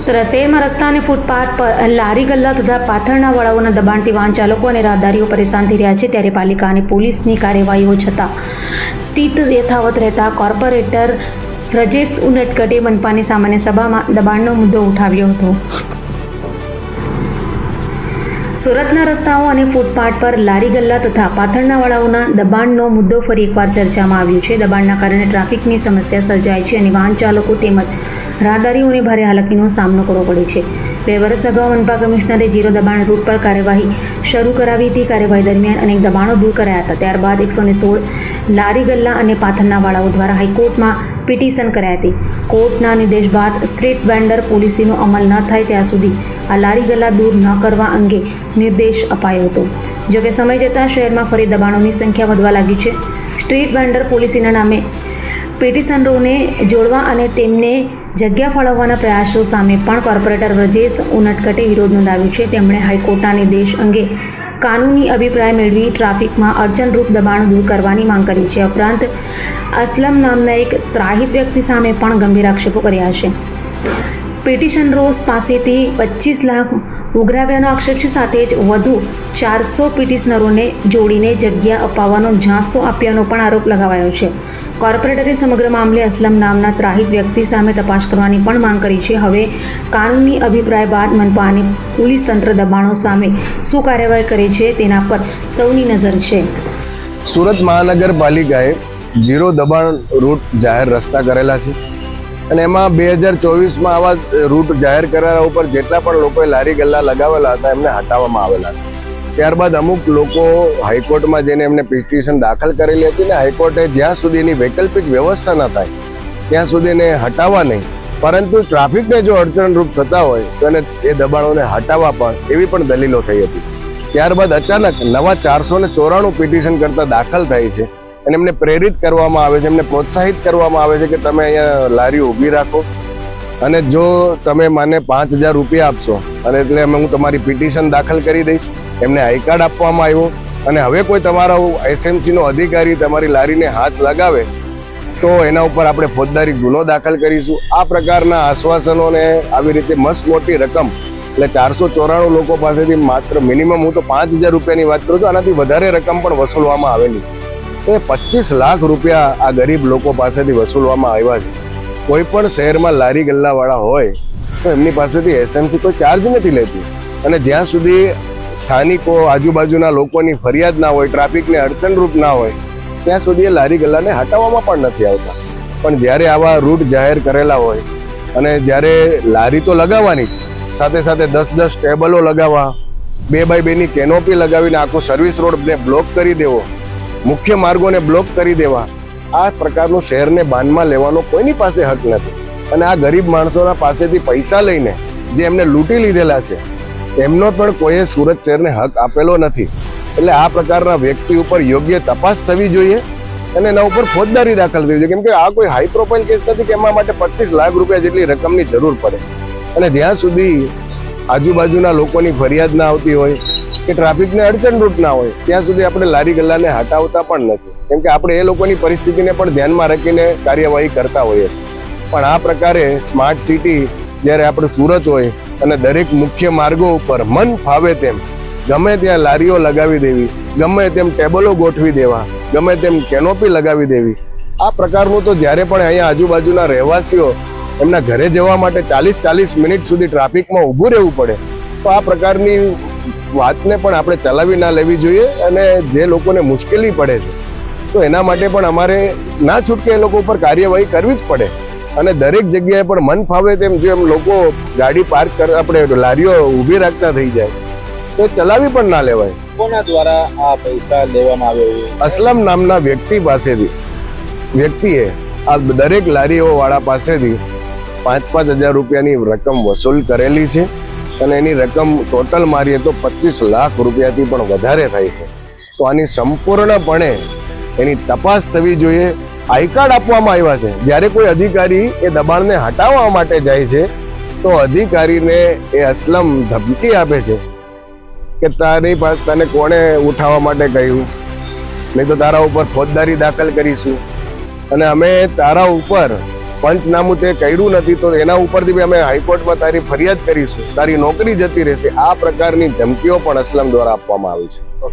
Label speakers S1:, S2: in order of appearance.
S1: સુરત શહેરમાં રસ્તા અને ફૂટપાથ પર લારી ગલ્લા તથા પાથરના વાળાઓના દબાણથી વાહન ચાલકો અને રાહદારીઓ પરેશાન થઈ રહ્યા છે, ત્યારે પાલિકા અને પોલીસની કાર્યવાહીઓ છતાં સ્થિતિ યથાવત રહેતા કોર્પોરેટર રજેશ ઉનટકટે મનપાની સામાન્ય સભામાં દબાણનો મુદ્દો ઉઠાવ્યો હતો. સુરતના રસ્તાઓ અને ફૂટપાથ પર લારી ગલ્લા તથા પાથરના વાળાઓના દબાણનો મુદ્દો ફરી એકવાર ચર્ચામાં આવ્યો છે. દબાણના કારણે ટ્રાફિકની સમસ્યા સર્જાય છે અને વાહન ચાલકો તેમજ રાહદારીઓને ભારે હાલાકીનો સામનો કરવો પડે છે. 2 વર્ષ અગાઉ મનપા કમિશનરે 0 દબાણ રૂટ પર કાર્યવાહી શરૂ કરાવી હતી. કાર્યવાહી દરમિયાન અનેક દબાણો દૂર કરાયા હતા. ત્યારબાદ 116 લારી ગલ્લા અને પાથરના વાળાઓ દ્વારા હાઈકોર્ટમાં પિટિશન કરાઈ હતી. કોર્ટના નિર્દેશ બાદ સ્ટ્રીટ વેન્ડર પોલિસીનો અમલ ન થાય ત્યાં સુધી આ લારી ગલ્લા દૂર ન કરવા અંગે નિર્દેશ અપાયો હતો. જોકે સમય જતાં શહેરમાં ફરી દબાણોની સંખ્યા વધવા લાગી છે. સ્ટ્રીટ વેન્ડર પોલિસીના નામે પિટિશનરોને જોડવા અને તેમને જગ્યા ફાળવવાના પ્રયાસો સામે પણ કોર્પોરેટર રજેશ ઉનટકટે વિરોધ નોંધાવ્યો છે. તેમણે હાઈકોર્ટના નિર્દેશ અંગે કાનૂની અભિપ્રાય મેળવી ટ્રાફિકમાં અડચણરૂપ દબાણો દૂર કરવાની માંગ કરી છે. ઉપરાંત અસલમ નામના એક ત્રાહિત વ્યક્તિ સામે પણ ગંભીર આક્ષેપો કર્યા છે. પિટિશનરોસ પાસેથી 25 લાખ ઉઘરાવ્યાનો આક્ષેપ સાથે જ વધુ 400 પિટિશનરોને જોડીને જગ્યા અપાવવાનો ઝાંસો આપ્યાનો પણ આરોપ લગાવાયો છે. કોર્પોરેટરે સમગ્ર મામલે અસલમ નામના ત્રાહિત વ્યક્તિ સામે તપાસ કરવાની પણ માંગ કરી છે. હવે કાનૂની અભિપ્રાય બાદ મનપા અને પોલીસ તંત્ર દબાણો સામે શું કાર્યવાહી કરે છે તેના પર સૌની નજર છે.
S2: સુરત મહાનગરપાલિકાએ 0 દબાણ રૂટ જાહેર રસ્તા કરેલા છે અને એમાં 2024માં આવા રૂટ જાહેર કરેલા ઉપર જેટલા પણ લોકોએ લારી ગલ્લા લગાવેલા હતા એમને હટાવવામાં આવેલા હતા. ત્યારબાદ અમુક લોકો હાઈકોર્ટમાં જઈને એમને પિટિશન દાખલ કરેલી હતી ને હાઈકોર્ટે જ્યાં સુધી એની વૈકલ્પિક વ્યવસ્થા ન થાય ત્યાં સુધી એને હટાવવા નહીં, પરંતુ ટ્રાફિકને જો અડચણરૂપ થતા હોય તો એને એ દબાણોને હટાવવા પણ એવી પણ દલીલો થઈ હતી. ત્યારબાદ અચાનક નવા 494 પિટિશન કરતાં દાખલ થાય છે અને એમને પ્રેરિત કરવામાં આવે છે, એમને પ્રોત્સાહિત કરવામાં આવે છે કે તમે અહીંયા લારી ઊભી રાખો અને જો તમે મને 5000 રૂપિયા આપશો અને એટલે હું તમારી પિટિશન દાખલ કરી દઈશ. એમને આઈ કાર્ડ આપવામાં આવ્યો અને હવે કોઈ તમારા એસએમસીનો અધિકારી તમારી લારીને હાથ લગાવે તો એના ઉપર આપણે ફોજદારી ગુનો દાખલ કરીશું. આ પ્રકારના આશ્વાસનોને આવી રીતે મસ્ત મોટી રકમ એટલે 494 લોકો પાસેથી માત્ર મિનિમમ હું તો 5000 રૂપિયાની વાત કરું છું, આનાથી વધારે રકમ પણ વસૂલવામાં આવેલી છે. તો 25 લાખ રૂપિયા આ ગરીબ લોકો પાસેથી વસૂલવામાં આવ્યા છે. કોઈ પણ શહેરમાં લારી ગલ્લાવાળા હોય તો એમની પાસેથી એસએમસી કોઈ ચાર્જ નથી લેતી અને જ્યાં સુધી સ્થાનિકો આજુબાજુના લોકોની ફરિયાદ ના હોય, ટ્રાફિકને અડચણરૂપ ના હોય ત્યાં સુધી એ લારી ગલ્લાને હટાવવામાં પણ નથી આવતા. પણ જ્યારે આવા રૂટ જાહેર કરેલા હોય અને જ્યારે લારી તો લગાવવાની સાથે સાથે 10-10 ટેબલો લગાવવા, 2x2ની કેનોપી લગાવીને આખો સર્વિસ રોડને બ્લોક કરી દેવો, મુખ્ય માર્ગોને બ્લોક કરી દેવા, આ પ્રકારનું શહેરને બાનમાં લેવાનો કોઈની પાસે હક નથી. અને આ ગરીબ માણસોના પાસેથી પૈસા લઈને જે એમને લૂંટી લીધેલા છે એમનો પણ કોઈએ સુરત શહેરને હક આપેલો નથી. એટલે આ પ્રકારના વ્યક્તિ ઉપર યોગ્ય તપાસ થવી જોઈએ અને એના ઉપર ફોજદારી દાખલ થવી જોઈએ, કેમ કે આ કોઈ હાઈ પ્રોફાઇલ કેસ નથી કે એમાં માટે 25 લાખ રૂપિયા જેટલી રકમની જરૂર પડે. અને જ્યાં સુધી આજુબાજુના લોકોની ફરિયાદ ના આવતી હોય કે ટ્રાફિકને અડચણરૂપ ના હોય ત્યાં સુધી આપણે લારી ગલ્લાને હટાવતા પણ નથી, કેમ કે આપણે એ લોકોની પરિસ્થિતિને પણ ધ્યાનમાં રાખીને કાર્યવાહી કરતા હોઈએ છીએ. પણ આ પ્રકારે સ્માર્ટ સિટી જ્યારે આપણે સુરત હોય અને દરેક મુખ્ય માર્ગો ઉપર મન ફાવે તેમ ગમે ત્યાં લારીઓ લગાવી દેવી, ગમે તેમ ટેબલો ગોઠવી દેવા, ગમે તેમ કેનોપી લગાવી દેવી, આ પ્રકારનું તો જ્યારે પણ અહીંયા આજુબાજુના રહેવાસીઓ એમના ઘરે જવા માટે 40-40 મિનિટ સુધી ટ્રાફિકમાં ઊભું રહેવું પડે તો આ પ્રકારની વાતને પણ આપણે ચલાવી ના લેવી જોઈએ. અને જે લોકોને મુશ્કેલી પડે છે તો એના માટે પણ અમારે ના છૂટકે એ લોકો ઉપર કાર્યવાહી કરવી જ પડે. અને દરેક જગ્યાએ પણ મન ફાવે તેમ જેમ લોકો ગાડી પાર્ક આપણે લારીઓ ઊભી રાખતા થઈ જાય તો ચલાવી પણ ના લેવાય.
S3: કોના દ્વારા આ પૈસા લેવામાં આવ્યો?
S2: અસલમ નામના વ્યક્તિએ આ દરેક લારીઓ વાળા પાસેથી 5,000 રૂપિયાની રકમ વસૂલ કરેલી છે અને એની રકમ ટોટલ મારીએ તો 25 લાખ રૂપિયાથી પણ વધારે થાય છે. તો આની સંપૂર્ણપણે એની તપાસ થવી જોઈએ. આઈ કાર્ડ આપવામાં આવ્યા છે. જ્યારે કોઈ અધિકારી એ દબાણને હટાવવા માટે જાય છે તો અધિકારીને એ અસલમ ધમકી આપે છે કે તારી પાસે તને કોણે ઉઠાવવા માટે કહ્યું, નહીં તો તારા ઉપર ફોજદારી દાખલ કરીશું અને અમે તારા ઉપર પંચનામું તે કર્યું નથી તો એના ઉપરથી બી અમે હાઈકોર્ટમાં તારી ફરિયાદ કરીશું, તારી નોકરી જતી રહેશે, આ પ્રકારની ધમકીઓ પણ અસલમ દ્વારા આપવામાં આવી છે.